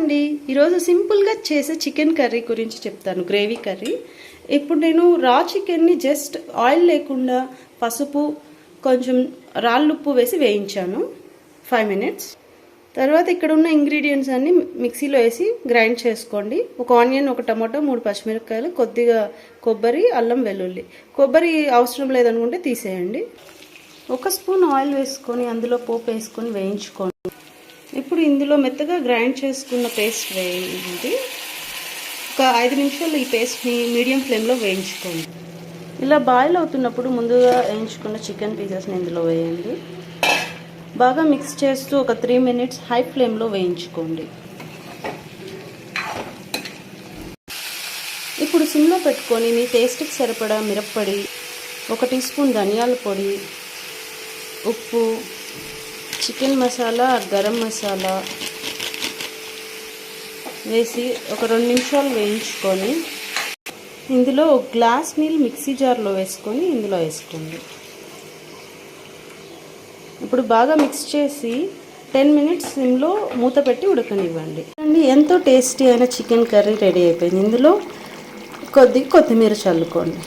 అండి, ఈరోజు సింపుల్గా చేసే చికెన్ కర్రీ గురించి చెప్తాను. Gravy curry. ఇప్పుడు నేను రా చికెన్ని జస్ట్ ఆయిల్ లేకుండా పసుపు కొంచెం రాళ్ళుప్పు వేసి వేయించాను 5 minutes. తర్వాత ఇక్కడ ఉన్న ఇంగ్రీడియంట్స్ అన్ని మిక్సీలో వేసి గ్రైండ్ చేసుకోండి. ఒక ఆనియన్, ఒక టమాటో, 3 పచ్చిమిరపకాయలు, కొద్దిగా కొబ్బరి, అల్లం వెల్లుల్లి. కొబ్బరి అవసరం లేదనుకుంటే తీసేయండి. 1 స్పూన్ ఆయిల్ వేసుకొని అందులో పోపు వేసుకొని వేయించుకోండి. ఇప్పుడు ఇందులో మెత్తగా గ్రైండ్ చేసుకున్న పేస్ట్ వేయండి. ఒక 5 నిమిషాలు ఈ పేస్ట్ని మీడియం ఫ్లేమ్లో వేయించుకోండి. ఇలా బాయిల్ అవుతున్నప్పుడు ముందుగా వేయించుకున్న చికెన్ పీసెస్ని ఇందులో వేయండి. బాగా మిక్స్ చేస్తూ ఒక 3 minutes హై ఫ్లేమ్లో వేయించుకోండి. ఇప్పుడు సిమ్లో పెట్టుకొని మీ టేస్ట్కి సరిపడా మిరప్పొడి, 1 టీ స్పూన్ ధనియాల పొడి, ఉప్పు, చికెన్ మసాలా, గరం మసాలా వేసి ఒక 2 నిమిషాలు వేయించుకొని ఇందులో 1 గ్లాస్ నీళ్ళు మిక్సీ జార్లో వేసుకొని ఇందులో వేసుకోండి. ఇప్పుడు బాగా మిక్స్ చేసి 10 minutes సిమ్లో మూత పెట్టి ఉడకనివ్వండి. ఎంతో టేస్టీ అయిన చికెన్ కర్రీ రెడీ అయిపోయింది. ఇందులో కొద్దిగా కొత్తిమీర చల్లుకోండి.